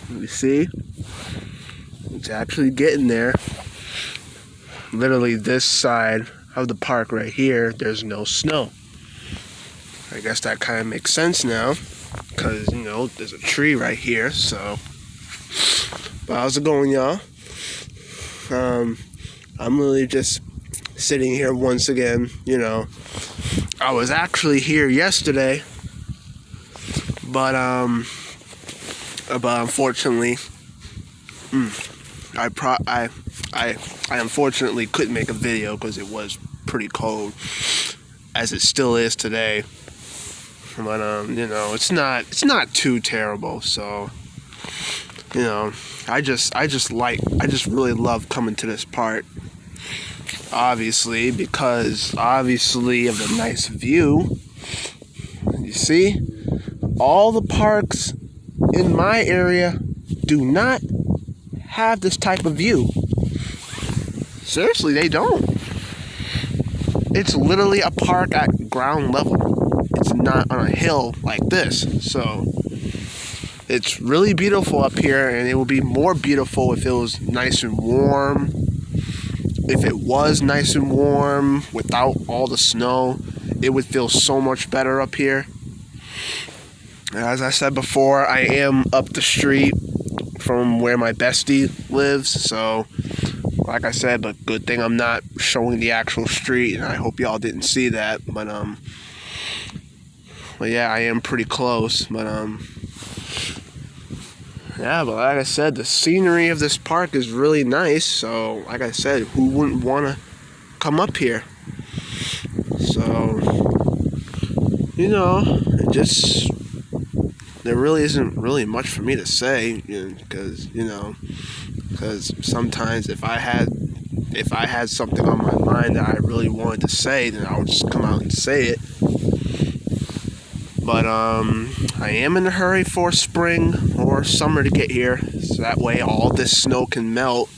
You see? It's actually getting there. Literally this side of the park right here, there's no snow. I guess that kind of makes sense now, because, there's a tree right here, so. But how's it going, y'all? I'm really just sitting here once again, I was actually here yesterday, but unfortunately, I unfortunately couldn't make a video because it was pretty cold, as it still is today. But it's not too terrible. So, I just really love coming to this park. Obviously, because of the nice view. You see, all the parks in my area do not have this type of view. Seriously, they don't. It's literally a park at ground level. It's not on a hill like this. So it's really beautiful up here, and it would be more beautiful if it was nice and warm. If it was nice and warm without all the snow, it would feel so much better up here. As I said before, I am up the street from where my bestie lives, so like I said, but good thing I'm not showing the actual street, and I hope y'all didn't see that. But yeah, I am pretty close. But yeah, but like I said, the scenery of this park is really nice. So like I said, who wouldn't want to come up here? So there really isn't really much for me to say, because sometimes if I had something on my mind that I really wanted to say, then I would just come out and say it. But I am in a hurry for spring or summer to get here, so that way all this snow can melt.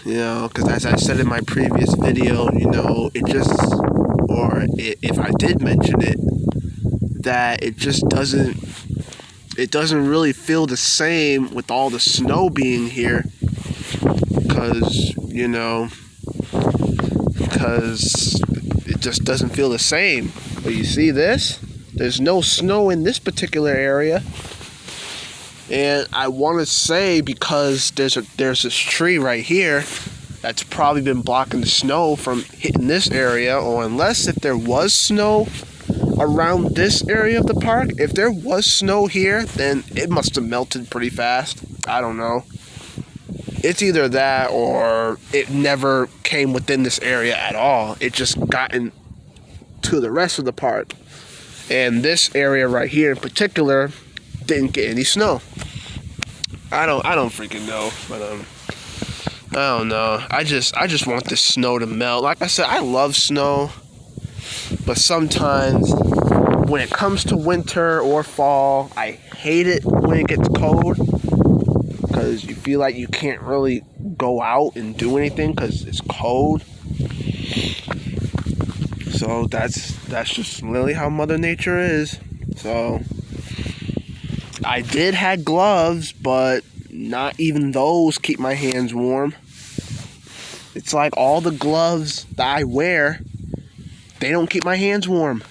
Because as I said in my previous video, if I did mention it, that it doesn't really feel the same with all the snow being here, because it just doesn't feel the same. But you see this? There's no snow in this particular area, and I want to say because there's this tree right here that's probably been blocking the snow from hitting this area, or unless if there was snow around this area of the park, if there was snow here, then it must have melted pretty fast. I don't know. It's either that or it never came within this area at all. It just got into the rest of the park. And this area right here in particular didn't get any snow. I don't freaking know, but I don't know. I just want this snow to melt. Like I said, I love snow, but sometimes when it comes to winter or fall, I hate it when it gets cold, because you feel like you can't really go out and do anything because it's cold. So that's just really how Mother Nature is. So I did have gloves, but not even those keep my hands warm. It's like all the gloves that I wear, they don't keep my hands warm.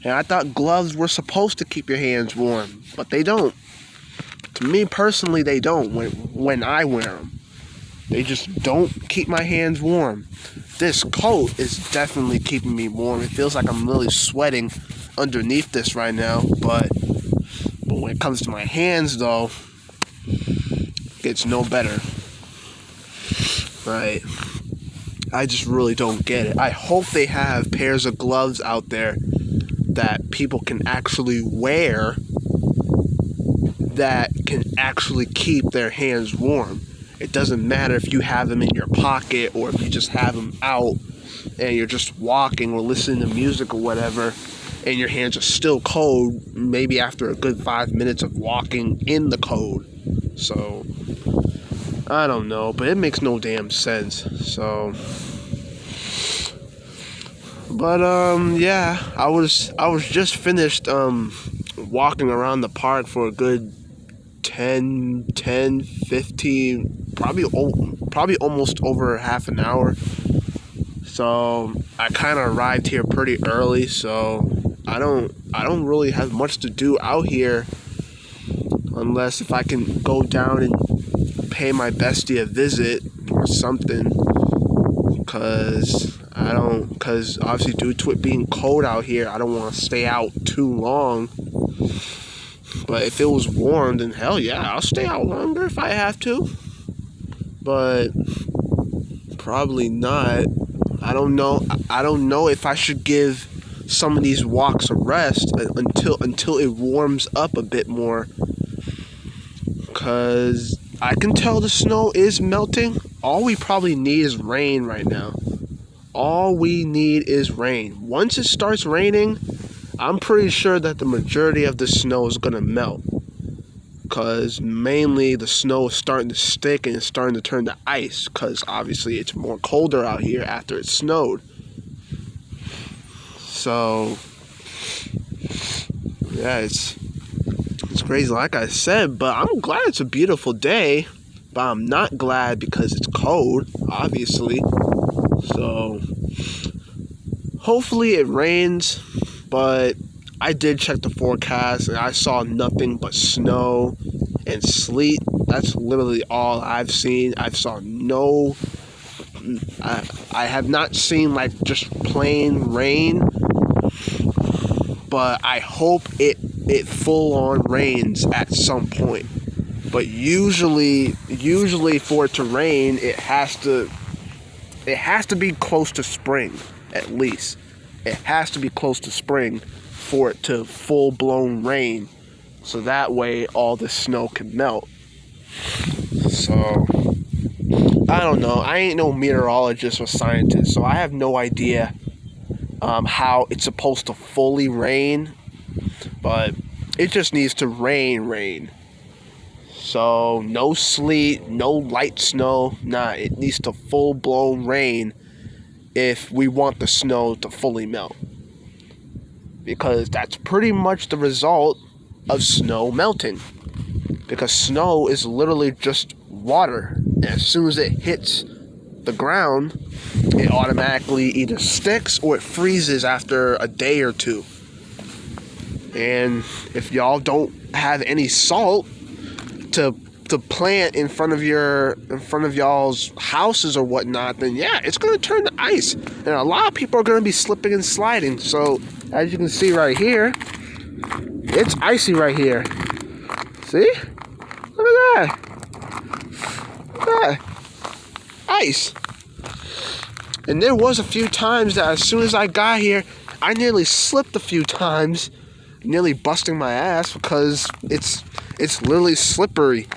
And I thought gloves were supposed to keep your hands warm, but they don't. To me personally, they don't when I wear them. They just don't keep my hands warm. This coat is definitely keeping me warm. It feels like I'm really sweating underneath this right now, but when it comes to my hands, though, it's no better. Right? I just really don't get it. I hope they have pairs of gloves out there that people can actually wear that can actually keep their hands warm. It doesn't matter if you have them in your pocket or if you just have them out and you're just walking or listening to music or whatever, and your hands are still cold, maybe after a good 5 minutes of walking in the cold. So I don't know, but it makes no damn sense. So, but yeah, I was just finished walking around the park for a good 10, 15, probably almost over half an hour. So I kind of arrived here pretty early, so I don't really have much to do out here, unless if I can go down and pay my bestie a visit or something, because obviously due to it being cold out here, I don't want to stay out too long. But if it was warm, then hell yeah, I'll stay out longer if I have to. But probably not. I don't know if I should give some of these walks a rest until it warms up a bit more. Cause I can tell the snow is melting. All we probably need is rain right now. All we need is rain. Once it starts raining, I'm pretty sure that the majority of the snow is gonna melt. Because mainly the snow is starting to stick and it's starting to turn to ice, because obviously it's more colder out here after it snowed. So yeah, it's crazy like I said, but I'm glad it's a beautiful day, but I'm not glad because it's cold, obviously. So hopefully it rains, but I did check the forecast and I saw nothing but snow and sleet. That's literally all I've seen. I have not seen like just plain rain, but I hope it full on rains at some point. But usually for it to rain, it has to be close to spring, at least. It has to be close to spring for it to full-blown rain, so that way all the snow can melt. So I don't know. I ain't no meteorologist or scientist, so I have no idea how it's supposed to fully rain, but it just needs to rain. So no sleet, no light snow. Nah, it needs to full-blown rain if we want the snow to fully melt. Because that's pretty much the result of snow melting. Because snow is literally just water. And as soon as it hits the ground, it automatically either sticks or it freezes after a day or two. And if y'all don't have any salt to plant in front of y'all's houses or whatnot, then yeah, it's gonna turn to ice. And a lot of people are gonna be slipping and sliding. So as you can see right here, it's icy right here. See? Look at that. Look at that. Ice. And there was a few times that as soon as I got here, I nearly slipped a few times, nearly busting my ass because it's literally slippery.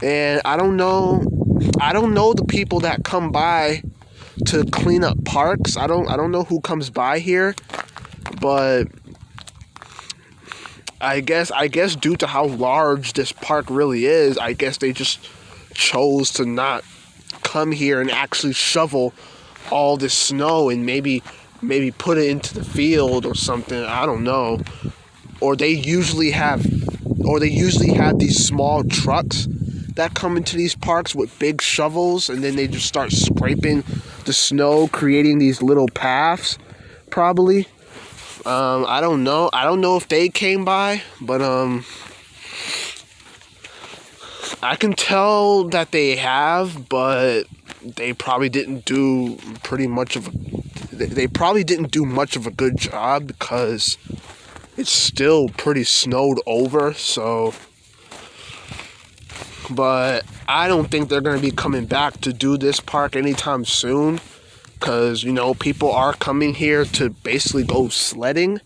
And I don't know the people that come by to clean up parks. I don't know who comes by here, but I guess due to how large this park really is, I guess they just chose to not come here and actually shovel all this snow and maybe put it into the field or something. I don't know. Or they usually have these small trucks that come into these parks with big shovels, and then they just start scraping the snow, creating these little paths, probably. I don't know. I don't know if they came by, but I can tell that they have, but they probably didn't do much of a good job because it's still pretty snowed over. So, but I don't think they're going to be coming back to do this park anytime soon, because people are coming here to basically go sledding,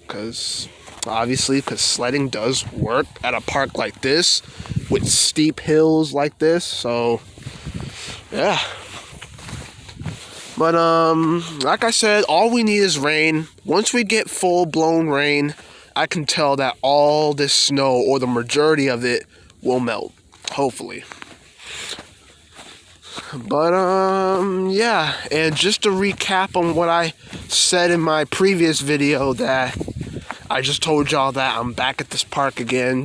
because sledding does work at a park like this with steep hills like this. So yeah, but like I said, all we need is rain. Once we get full-blown rain, I can tell that all this snow, or the majority of it, will melt, hopefully. But yeah, and just to recap on what I said in my previous video, that I just told y'all that I'm back at this park again,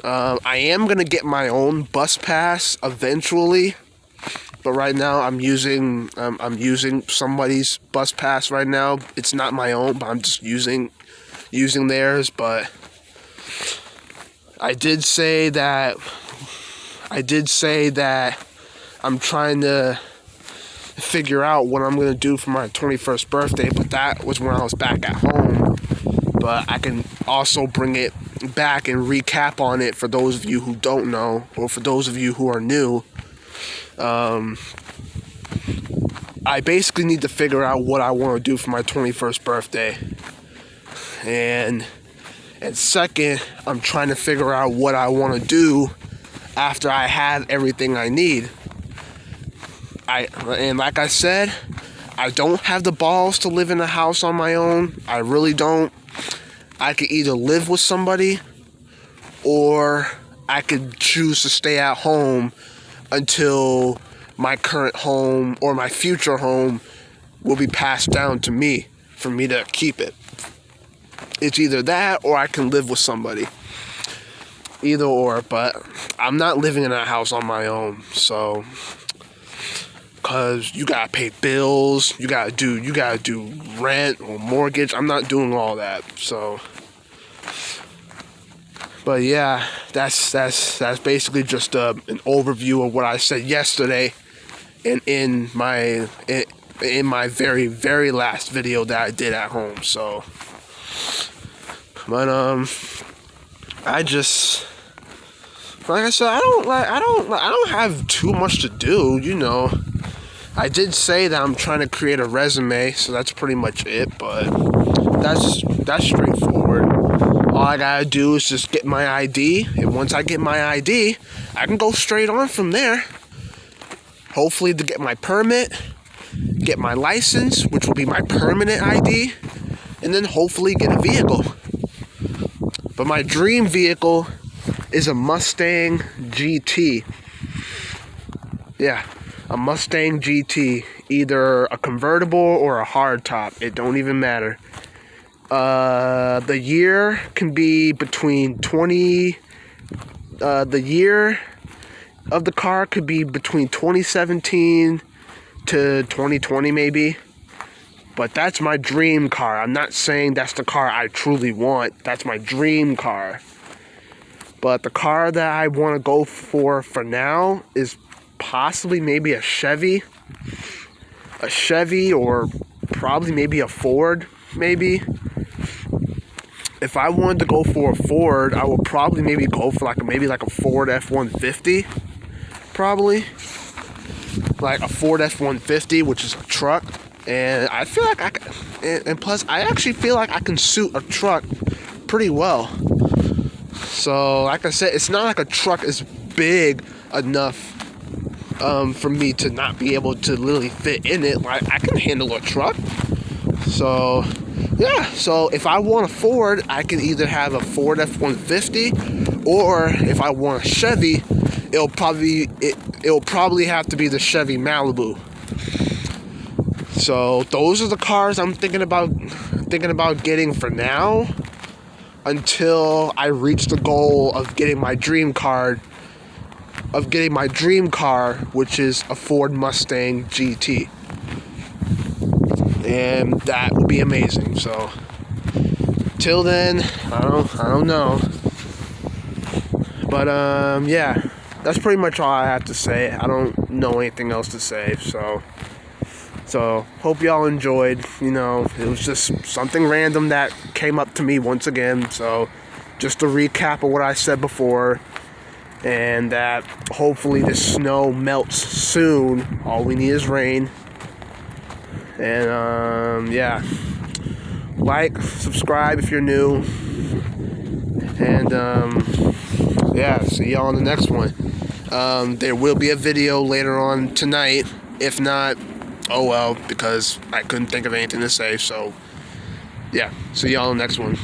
I am gonna get my own bus pass eventually, but right now I'm using somebody's bus pass right now. It's not my own, but I'm just using theirs. But I did say that I'm trying to figure out what I'm gonna do for my 21st birthday, but that was when I was back at home. But I can also bring it back and recap on it for those of you who don't know, or for those of you who are new. I basically need to figure out what I want to do for my 21st birthday. And second, I'm trying to figure out what I want to do after I have everything I need. And like I said, I don't have the balls to live in a house on my own. I really don't. I could either live with somebody, or I could choose to stay at home until my current home or my future home will be passed down to me for me to keep it. It's either that or I can live with somebody. Either or, but I'm not living in a house on my own, so because you gotta pay bills, you gotta do rent or mortgage. I'm not doing all that, so. But yeah, that's basically just an overview of what I said yesterday, in my very, very last video that I did at home. So, but I just, like I said, I don't have too much to do, you know. I did say that I'm trying to create a resume, so that's pretty much it, but that's straightforward. All I gotta do is just get my ID, and once I get my ID, I can go straight on from there. Hopefully to get my permit, get my license, which will be my permanent ID, and then hopefully get a vehicle. But my dream vehicle is a Mustang GT. Yeah, a Mustang GT, either a convertible or a hardtop. It don't even matter. The year can be between 20. The year of the car could be between 2017 to 2020 maybe. But that's my dream car. I'm not saying that's the car I truly want. That's my dream car. But the car that I want to go for now is possibly maybe a Chevy. A Chevy, or probably maybe a Ford, maybe. If I wanted to go for a Ford, I would probably maybe go for maybe a Ford F-150. Probably. Like a Ford F-150, which is a truck. And I feel like and plus I actually feel like I can suit a truck pretty well. So like I said, it's not like a truck is big enough for me to not be able to literally fit in it. Like, I can handle a truck. So yeah, so if I want a Ford, I can either have a Ford F-150, or if I want a Chevy, it'll probably have to be the Chevy Malibu. So those are the cars I'm thinking about getting for now, until I reach the goal of getting my dream car, which is a Ford Mustang GT. And that would be amazing. So till then, I don't know. But yeah, that's pretty much all I have to say. I don't know anything else to say. So hope y'all enjoyed. You know, it was just something random that came up to me once again. So just a recap of what I said before, and that hopefully the snow melts soon. All we need is rain. And yeah, like, subscribe if you're new, and yeah, see y'all on the next one. There will be a video later on tonight. If not, oh well, because I couldn't think of anything to say. So yeah, see y'all on the next one.